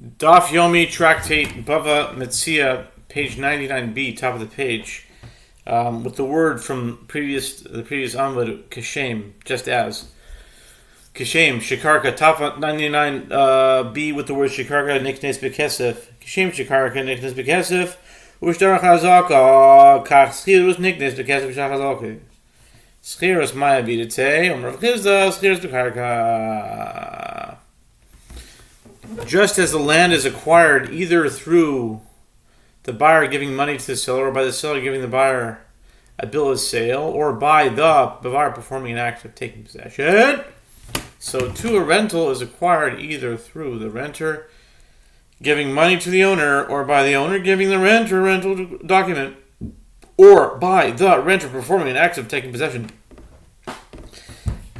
Daf Yomi Tractate Bava Metzia, page 99b, top of the page, with the word from the previous Amud, Kashem, just as. Kashem, Shikarka, top 99b with the word Shikarka, Niknes Bekesef. Kashem, Shikarka, Niknes Bekesef, Ushtar Chazaka, Kach Schirus, Niknes Bekesef, Shachazaka. Schirus Maya Bidete, Umrav Chizda, Schirus Bekarka. Just as the land is acquired either through the buyer giving money to the seller, or by the seller giving the buyer a bill of sale, or by the buyer performing an act of taking possession, so too a rental is acquired either through the renter giving money to the owner, or by the owner giving the renter a rental document, or by the renter performing an act of taking possession.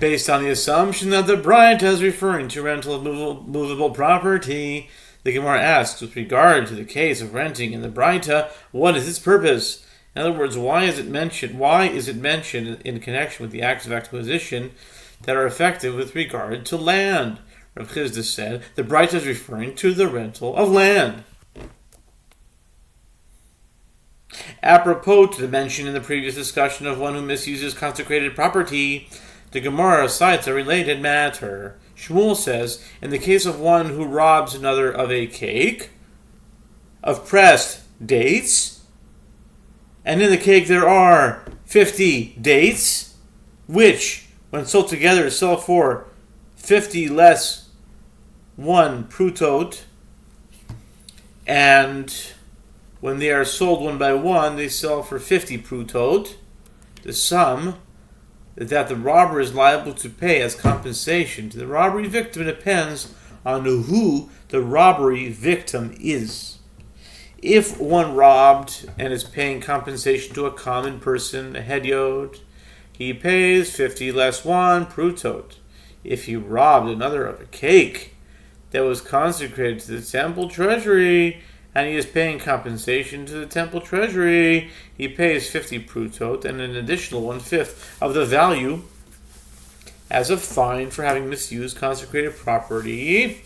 Based on the assumption that the Braita is referring to rental of movable property, the Gemara asks, with regard to the case of renting in the Braita, what is its purpose? In other words, why is it mentioned in connection with the acts of acquisition that are effective with regard to land? Rav Chizda said, the Braita is referring to the rental of land. Apropos to the mention in the previous discussion of one who misuses consecrated property, the Gemara cites a related matter. Shmuel says, in the case of one who robs another of a cake, of pressed dates, and in the cake there are 50 dates, which, when sold together, sell for 50 less 1 prutot, and when they are sold one by one, they sell for 50 prutot. The sum that the robber is liable to pay as compensation to the robbery victim depends on who the robbery victim is. If one robbed and is paying compensation to a common person, a hedyot, he pays 50 less 1 prutot. If he robbed another of a cake that was consecrated to the temple treasury, and he is paying compensation to the temple treasury, he pays 50 prutot and an additional 1/5 of the value as a fine for having misused consecrated property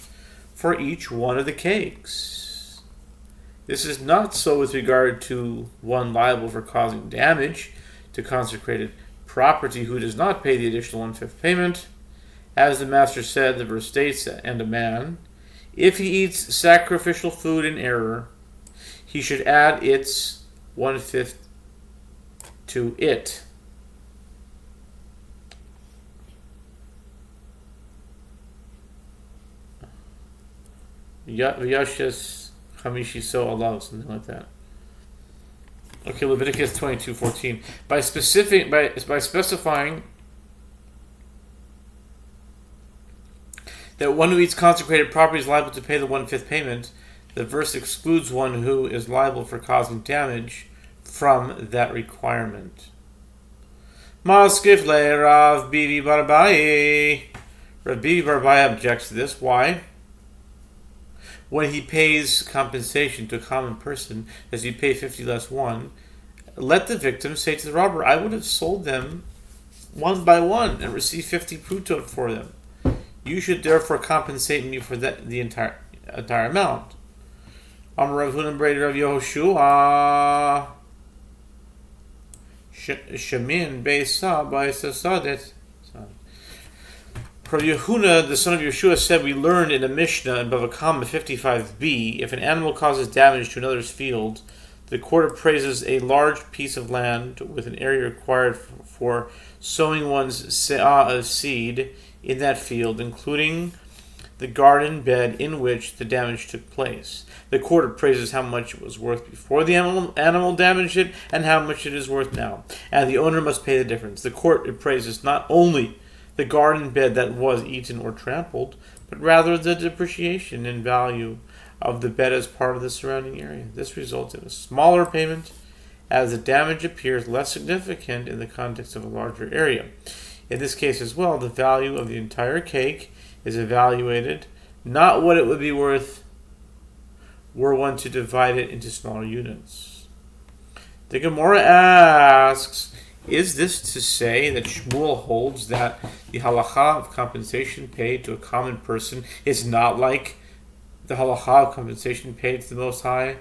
for each one of the cakes. This is not so with regard to one liable for causing damage to consecrated property who does not pay the additional 1/5 payment. As the master said, the verse states, and a man, if he eats sacrificial food in error, he should add its 1/5 to it. V'yashes chamishi so Allah, something like that. Okay, Leviticus 22:14. By specifying that one who eats consecrated property is liable to pay the 1/5 payment, the verse excludes one who is liable for causing damage from that requirement. Maskif le Rav Bibi Barbai. Rav Bibi Barbai objects to this. Why? When he pays compensation to a common person, as you pay 50 less 1, let the victim say to the robber, I would have sold them one by one and received 50 prutot for them. You should therefore compensate me for the entire amount. Amar Rav Huna Breder Rav Yehoshua Shemin Beisa Baisasadet. Rav Yehuna, the son of Yehoshua, said, we learned in a Mishnah in Bava 55b, if an animal causes damage to another's field, the court appraises a large piece of land with an area required for sowing one's se'ah of seed in that field, including the garden bed in which the damage took place. The court appraises how much it was worth before the animal damaged it and how much it is worth now, and the owner must pay the difference. The court appraises not only the garden bed that was eaten or trampled, but rather the depreciation in value of the bed as part of the surrounding area. This results in a smaller payment, as the damage appears less significant in the context of a larger area. In this case as well, the value of the entire cake is evaluated, not what it would be worth were one to divide it into smaller units. The Gemara asks, is this to say that Shmuel holds that the halacha of compensation paid to a common person is not like the halacha of compensation paid to the Most High,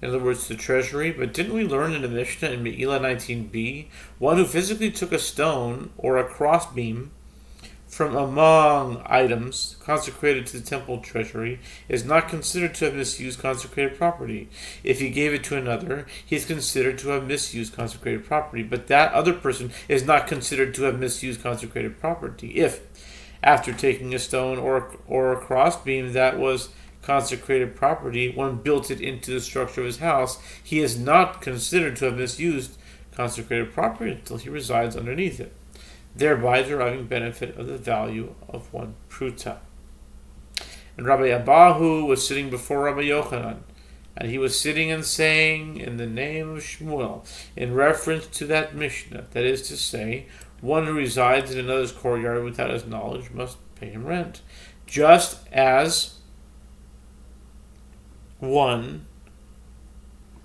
in other words, to the treasury. But didn't we learn in the Mishnah in Me'ilah 19b, one who physically took a stone or a crossbeam from among items consecrated to the temple treasury is not considered to have misused consecrated property. If he gave it to another, he is considered to have misused consecrated property, but that other person is not considered to have misused consecrated property. If, after taking a stone or a crossbeam that was consecrated property, one built it into the structure of his house, he is not considered to have misused consecrated property until he resides underneath it, thereby deriving benefit of the value of one pruta. And Rabbi Abahu was sitting before Rabbi Yochanan, and he was sitting and saying, in the name of Shmuel, in reference to that Mishnah, that is to say, one who resides in another's courtyard without his knowledge must pay him rent, just as one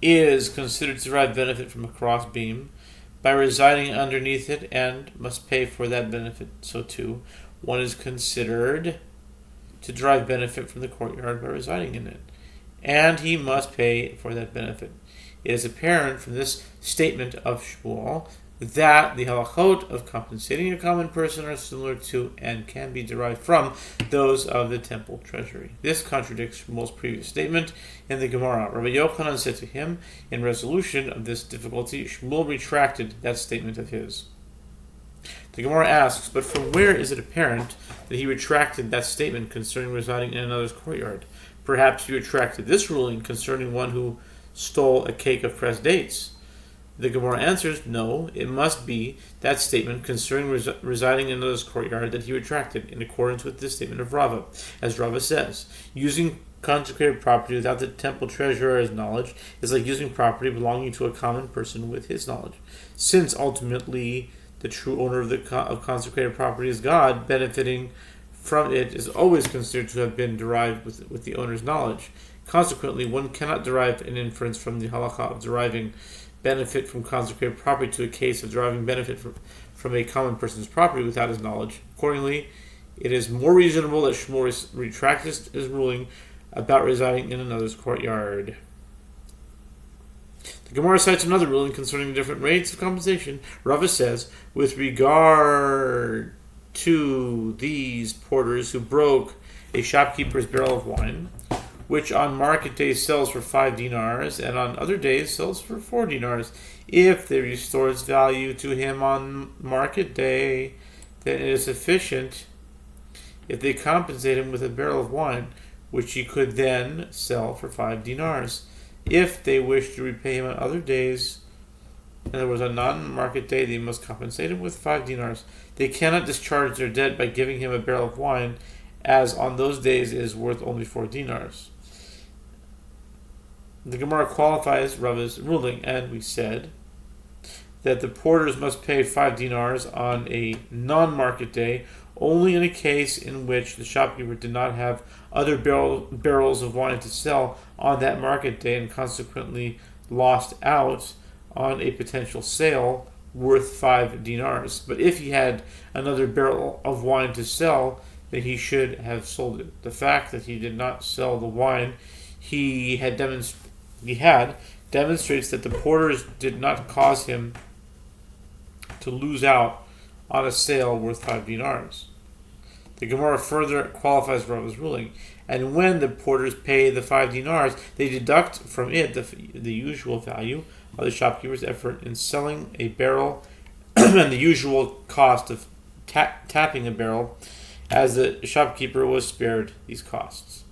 is considered to derive benefit from a crossbeam by residing underneath it and must pay for that benefit. So too, one is considered to derive benefit from the courtyard by residing in it, and he must pay for that benefit. It is apparent from this statement of Shmuel that the halachot of compensating a common person are similar to and can be derived from those of the temple treasury. This contradicts Shmuel's previous statement in the Gemara. Rabbi Yochanan said to him, in resolution of this difficulty, Shmuel retracted that statement of his. The Gemara asks, but from where is it apparent that he retracted that statement concerning residing in another's courtyard? Perhaps he retracted this ruling concerning one who stole a cake of pressed dates. The Gemara answers, no, it must be that statement concerning residing in another's courtyard that he retracted, in accordance with this statement of Rava. As Rava says, using consecrated property without the temple treasurer's knowledge is like using property belonging to a common person with his knowledge. Since ultimately the true owner of consecrated property is God, benefiting from it is always considered to have been derived with the owner's knowledge. Consequently, one cannot derive an inference from the halakha of deriving benefit from consecrated property to a case of deriving benefit from a common person's property without his knowledge. Accordingly, it is more reasonable that Shmuel retracts his ruling about residing in another's courtyard. The Gemara cites another ruling concerning different rates of compensation. Rava says, with regard to these porters who broke a shopkeeper's barrel of wine, which on market days sells for 5 dinars, and on other days sells for 4 dinars. If they restore its value to him on market day, then it is sufficient if they compensate him with a barrel of wine, which he could then sell for 5 dinars. If they wish to repay him on other days, in other words, on non-market day, they must compensate him with 5 dinars. They cannot discharge their debt by giving him a barrel of wine, as on those days it is worth only 4 dinars. The Gemara qualifies Rava's ruling, and we said that the porters must pay 5 dinars on a non-market day only in a case in which the shopkeeper did not have other barrels of wine to sell on that market day and consequently lost out on a potential sale worth 5 dinars. But if he had another barrel of wine to sell, then he should have sold it. The fact that he did not sell the wine he had demonstrates that the porters did not cause him to lose out on a sale worth 5 dinars. The Gemara further qualifies Rava's ruling, and when the porters pay the 5 dinars, they deduct from it the usual value of the shopkeeper's effort in selling a barrel and the usual cost of tapping a barrel, as the shopkeeper was spared these costs.